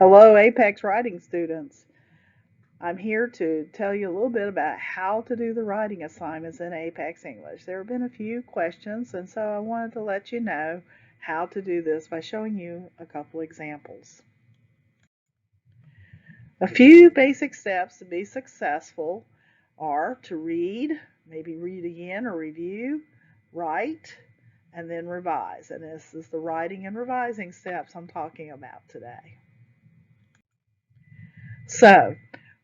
Hello, Apex Writing students. I'm here to tell you a little bit about how to do the writing assignments in Apex English. There have been a few questions, and so I wanted to let you know how to do this by showing you a couple examples. A few basic steps to be successful are to read, maybe read again or review, write, and then revise. And this is the writing and revising steps I'm talking about today. So,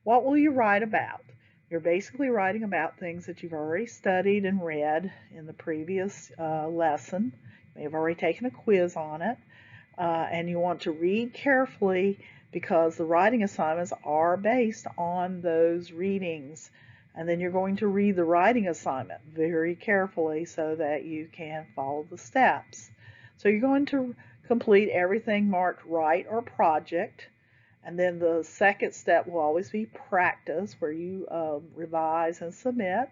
what will you write about? You're basically writing about things that you've already studied and read in the previous lesson. You may have already taken a quiz on it, and you want to read carefully because the writing assignments are based on those readings. And then you're going to read the writing assignment very carefully so that you can follow the steps. So you're going to complete everything marked right or project. And then the second step will always be practice, where you revise and submit.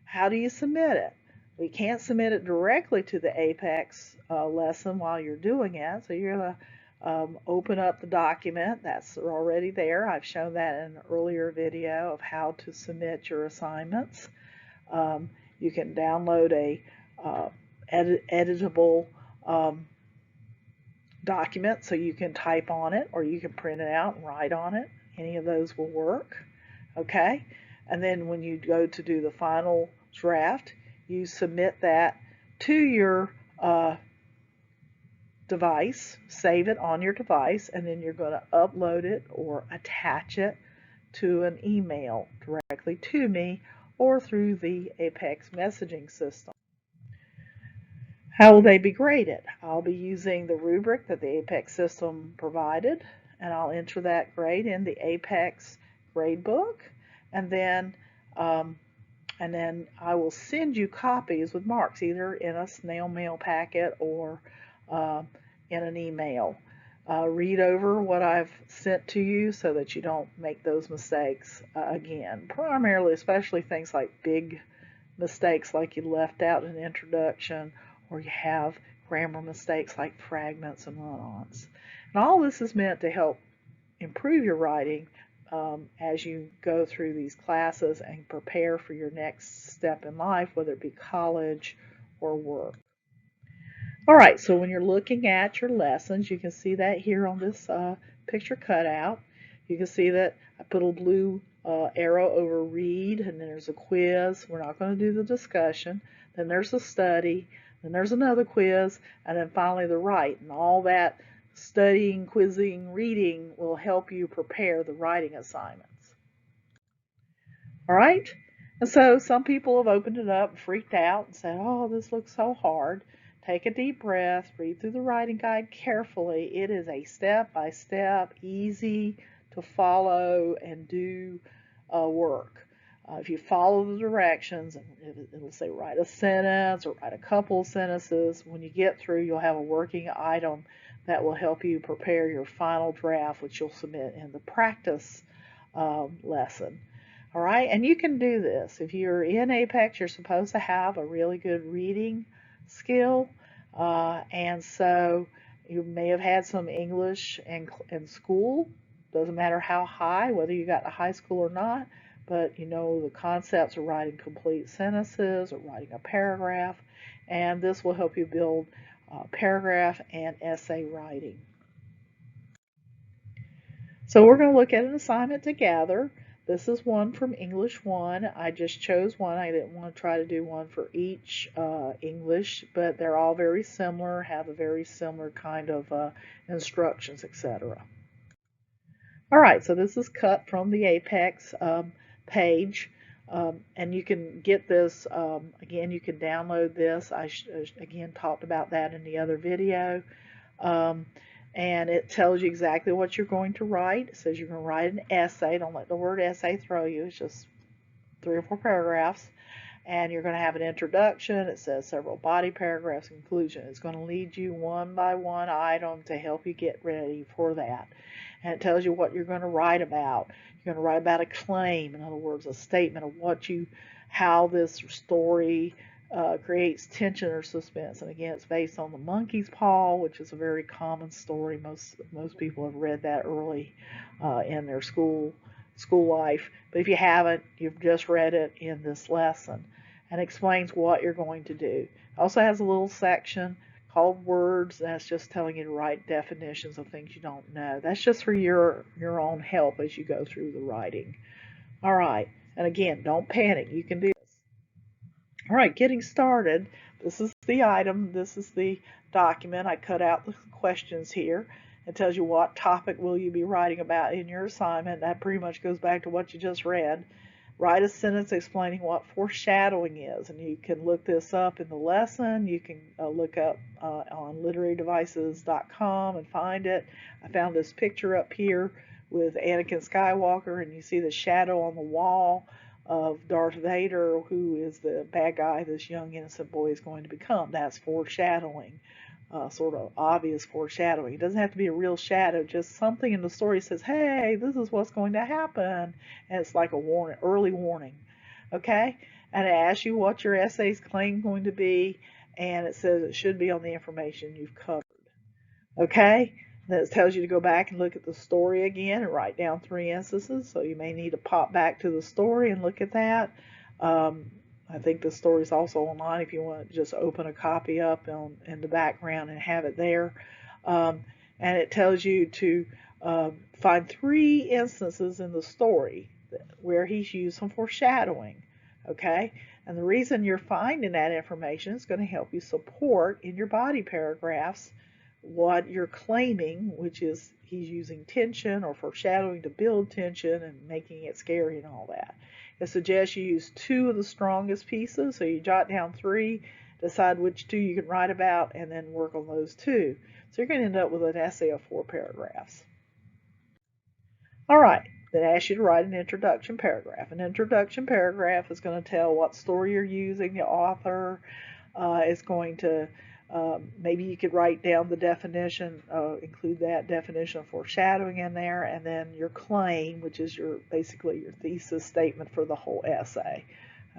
How do you submit it? We can't submit it directly to the Apex lesson while you're doing it. So you're going to open up the document that's already there. I've shown that in an earlier video of how to submit your assignments. You can download a editable document so you can type on it, or you can print it out and write on it. Any of those will work. Okay, and then when you go to do the final draft, you submit that to your device, save it on your device, and then you're going to upload it or attach it to an email directly to me or through the Apex messaging system. How will they be graded? I'll be using the rubric that the Apex system provided, and I'll enter that grade in the Apex gradebook, and then I will send you copies with marks, either in a snail mail packet or in an email. Read over what I've sent to you so that you don't make those mistakes again. Primarily, especially things like big mistakes like you left out an introduction, or you have grammar mistakes like fragments and run-ons. And all this is meant to help improve your writing as you go through these classes and prepare for your next step in life, whether it be college or work. All right, so when you're looking at your lessons, you can see that here on this picture cutout. You can see that I put a blue arrow over read, and then there's a quiz. We're not going to do the discussion. Then there's a study. Then there's another quiz, and then finally the write. And all that studying, quizzing, reading will help you prepare the writing assignments. All right? And so some people have opened it up and freaked out and said, oh, this looks so hard. Take a deep breath, read through the writing guide carefully. It is a step-by-step, easy to follow and do work. If you follow the directions, it'll say write a sentence or write a couple of sentences. When you get through, you'll have a working item that will help you prepare your final draft, which you'll submit in the practice lesson. All right, and you can do this. If you're in Apex, you're supposed to have a really good reading skill, and so you may have had some English in school. Doesn't matter how high, whether you got to high school or not, but you know the concepts of writing complete sentences or writing a paragraph, and this will help you build paragraph and essay writing. So we're going to look at an assignment together. This is one from English 1. I just chose one. I didn't want to try to do one for each English, but they're all very similar, have a very similar kind of instructions, etc. All right, so this is cut from the Apex page, and you can get this, again, you can download this. I again talked about that in the other video. And it tells you exactly what you're going to write. It says you're going to write an essay. Don't let the word essay throw you. It's just 3 or 4 paragraphs. And you're going to have an introduction. It says several body paragraphs, conclusion. It's going to lead you one by one item to help you get ready for that. And it tells you what you're going to write about. You're going to write about a claim, in other words, a statement of how this story creates tension or suspense. And again, it's based on the monkey's paw, which is a very common story. Most people have read that early in their school life. But if you haven't, you've just read it in this lesson, and explains what you're going to do. It also has a little section called words. That's just telling you to write definitions of things you don't know. That's just for your own help as you go through the writing. All right, and again, don't panic. You can do this. All right, getting started. This is the item. This is the document. I cut out the questions here. It tells you what topic will you be writing about in your assignment. That pretty much goes back to what you just read. Write a sentence explaining what foreshadowing is, and you can look this up in the lesson. You can look up on literarydevices.com and find it. I found this picture up here with Anakin Skywalker, and you see the shadow on the wall of Darth Vader, who is the bad guy this young innocent boy is going to become. That's foreshadowing. Sort of obvious foreshadowing. It doesn't have to be a real shadow, just something in the story says, hey, this is what's going to happen. And it's like a warning, early warning. Okay? And it asks you what your essay's claim going to be, and it says it should be on the information you've covered. Okay? Then it tells you to go back and look at the story again and write down 3 instances. So you may need to pop back to the story and look at that. I think the story is also online if you want to just open a copy up in the background and have it there. And it tells you to find 3 instances in the story where he's used some foreshadowing. Okay? And the reason you're finding that information is going to help you support in your body paragraphs what you're claiming, which is he's using tension or foreshadowing to build tension and making it scary and all that. It suggests you use 2 of the strongest pieces, so you jot down 3, decide which 2 you can write about, and then work on those 2. So you're going to end up with an essay of 4 paragraphs. All right, then asks you to write an introduction paragraph. An introduction paragraph is going to tell what story you're using, the author is going to maybe you could write down the definition, include that definition of foreshadowing in there, and then your claim, which is basically your thesis statement for the whole essay.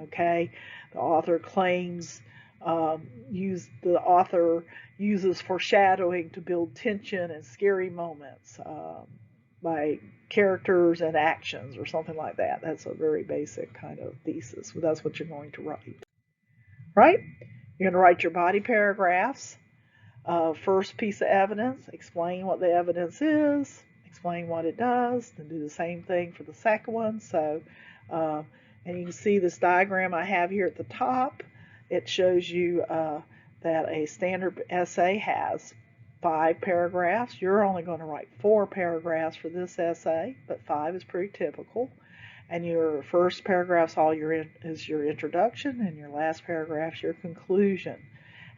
Okay, the author claims the author uses foreshadowing to build tension and scary moments by characters and actions or something like that. That's a very basic kind of thesis. That's what you're going to write. Right? You're going to write your body paragraphs. First piece of evidence, explain what the evidence is, explain what it does, then do the same thing for the second one. So, and you can see this diagram I have here at the top. It shows you that a standard essay has 5 paragraphs. You're only going to write 4 paragraphs for this essay, but 5 is pretty typical. And your first paragraph's is your introduction, and your last paragraph's your conclusion.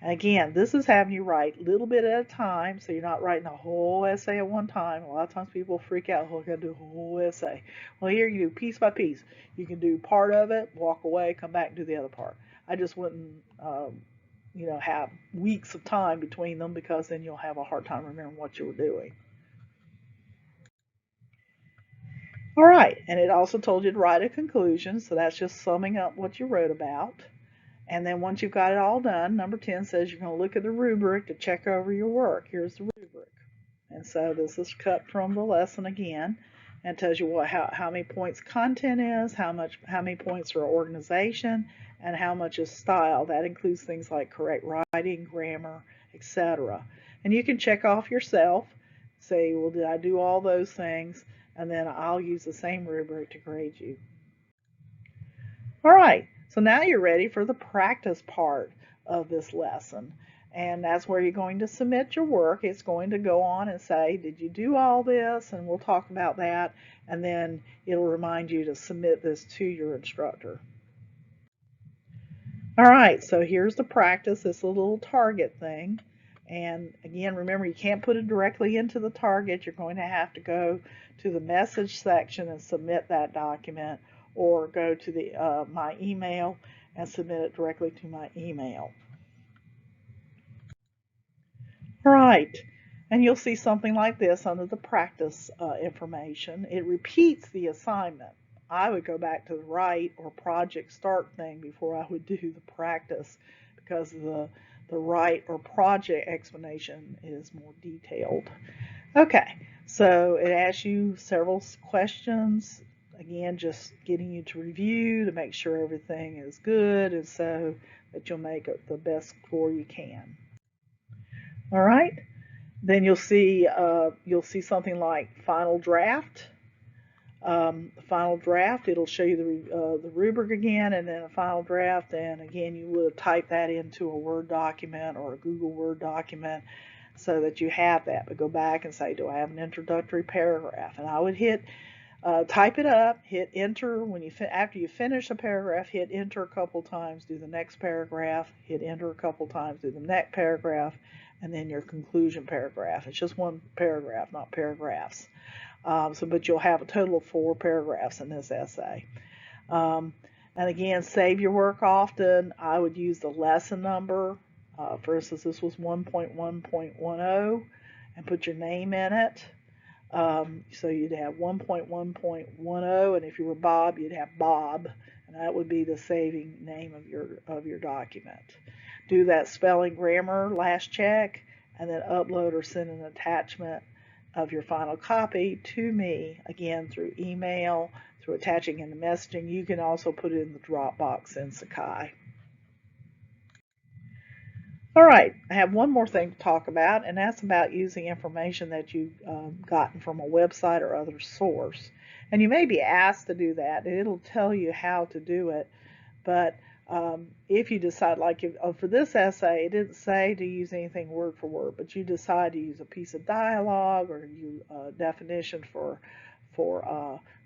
And again, this is having you write a little bit at a time, so you're not writing a whole essay at one time. A lot of times people freak out, oh, I gotta do a whole essay. Well, here you do piece by piece. You can do part of it, walk away, come back and do the other part. I just wouldn't, have weeks of time between them, because then you'll have a hard time remembering what you were doing. All right, and it also told you to write a conclusion, so that's just summing up what you wrote about. And then once you've got it all done, number 10 says you're going to look at the rubric to check over your work. Here's the rubric. And so this is cut from the lesson again, and tells you how many points content is, how many points are organization, and how much is style. That includes things like correct writing, grammar, etc. And you can check off yourself, say, well, did I do all those things? And then I'll use the same rubric to grade you. All right, so now you're ready for the practice part of this lesson. And that's where you're going to submit your work. It's going to go on and say, did you do all this? And we'll talk about that. And then it'll remind you to submit this to your instructor. All right, so here's the practice. It's a little target thing. And again, remember, you can't put it directly into the target. You're going to have to go to the message section and submit that document, or go to the my email and submit it directly to my email. All right, and you'll see something like this under the practice information. It repeats the assignment. I would go back to the write or project start thing before I would do the practice, because the write or project explanation is more detailed. Okay, so it asks you several questions. Again, just getting you to review to make sure everything is good, and so that you'll make the best score you can. All right. Then you'll see something like final draft. Final draft, it'll show you the rubric again, and then a final draft, and again you would type that into a Word document or a Google Word document so that you have that. But go back and say, do I have an introductory paragraph? And I would type it up, hit enter when after you finish a paragraph, hit enter a couple times, do the next paragraph, hit enter a couple times, do the next paragraph, and then your conclusion paragraph. It's just one paragraph, not paragraphs. But you'll have a total of 4 paragraphs in this essay. And again, save your work often. I would use the lesson number. For instance, this was 1.1.10, and put your name in it. So you'd have 1.1.10, and if you were Bob, you'd have Bob, and that would be the saving name of your document. Do that spelling, grammar, last check, and then upload or send an attachment of your final copy to me, again through email, through attaching in the messaging. You can also put it in the Dropbox in Sakai. All right, I have one more thing to talk about, and that's about using information that you've gotten from a website or other source. And you may be asked to do that, and it'll tell you how to do it. But if you decide, like for this essay, it didn't say to use anything word for word, but you decide to use a piece of dialogue or definition for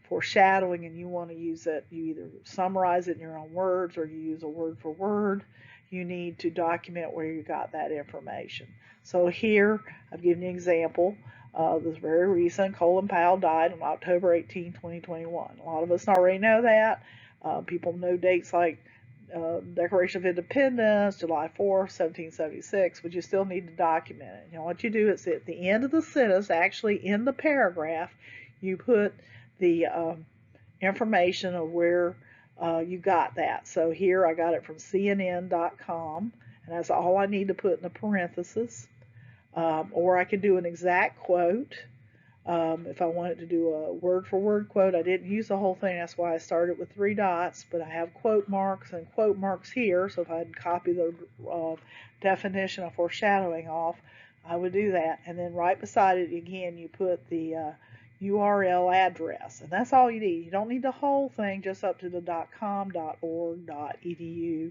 foreshadowing, and you want to use it, you either summarize it in your own words or you use a word for word. You need to document where you got that information. So here I've given you an example. This very recent, Colin Powell died on October 18, 2021. A lot of us already know that. People know dates like Declaration of Independence, July 4th, 1776, but you still need to document it. You know, what you do is at the end of the sentence, actually in the paragraph, you put the information of where you got that. So here I got it from CNN.com, and that's all I need to put in the parentheses. Or I could do an exact quote. If I wanted to do a word-for-word quote, I didn't use the whole thing. That's why I started with 3 dots, but I have quote marks and quote marks here. So if I'd copy the definition of foreshadowing off, I would do that. And then right beside it, again, you put the URL address, and that's all you need. You don't need the whole thing, just up to the .com, .org, .edu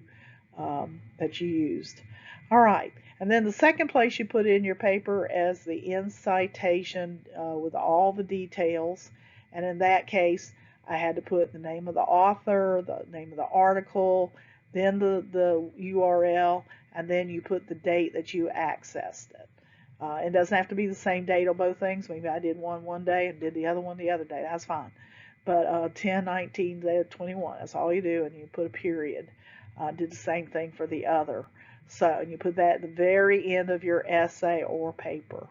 that you used. All right, and then the second place you put in your paper as the end citation with all the details, and in that case I had to put the name of the author, the name of the article, then the URL, and then you put the date that you accessed it. It doesn't have to be the same date on both things. Maybe I did one day and did the other one the other day. That's fine. But 10, 19, 21, that's all you do, and you put a period. Did the same thing for the other. So, and you put that at the very end of your essay or paper.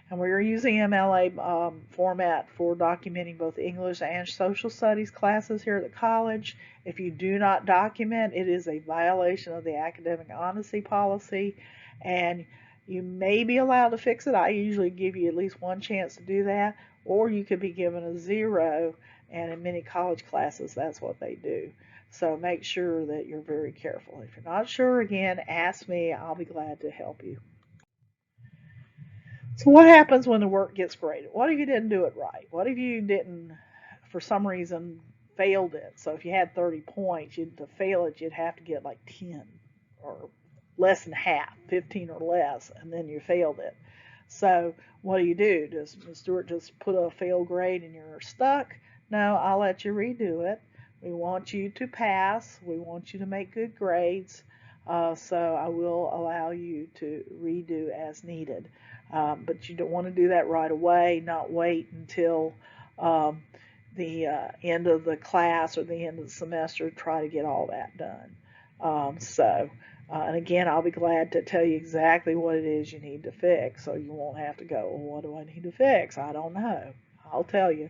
And we're using MLA format for documenting both English and social studies classes here at the college. If you do not document, it is a violation of the academic honesty policy, and you may be allowed to fix it. I usually give you at least one chance to do that, or you could be given a 0, and in many college classes that's what they do. So make sure that you're very careful. If you're not sure, again, ask me. I'll be glad to help you. So what happens when the work gets graded? What if you didn't do it right? What if you didn't, for some reason, failed it? So if you had 30 points, to fail it, you'd have to get like 10 or less than half, 15 or less, and then you failed it. So what do? Does Ms. Stewart just put a fail grade and you're stuck? No, I'll let you redo it. We want you to pass. We want you to make good grades. So I will allow you to redo as needed. But you don't want to do that right away, not wait until the end of the class or the end of the semester to try to get all that done. And again, I'll be glad to tell you exactly what it is you need to fix, so you won't have to go, well, what do I need to fix? I don't know. I'll tell you.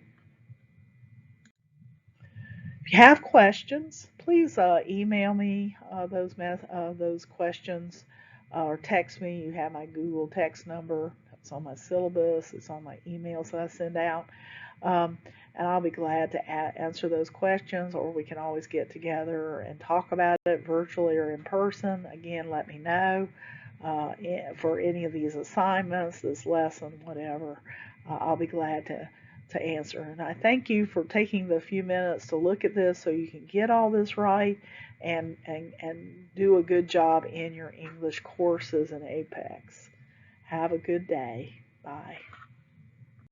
If you have questions, please email me those questions or text me. You have my Google text number. It's on my syllabus. It's on my emails that I send out. Um, and I'll be glad to answer those questions, or we can always get together and talk about it virtually or in person. Again, let me know for any of these assignments, this lesson, whatever. I'll be glad to answer. And I thank you for taking the few minutes to look at this so you can get all this right and do a good job in your English courses in Apex. Have a good day. Bye.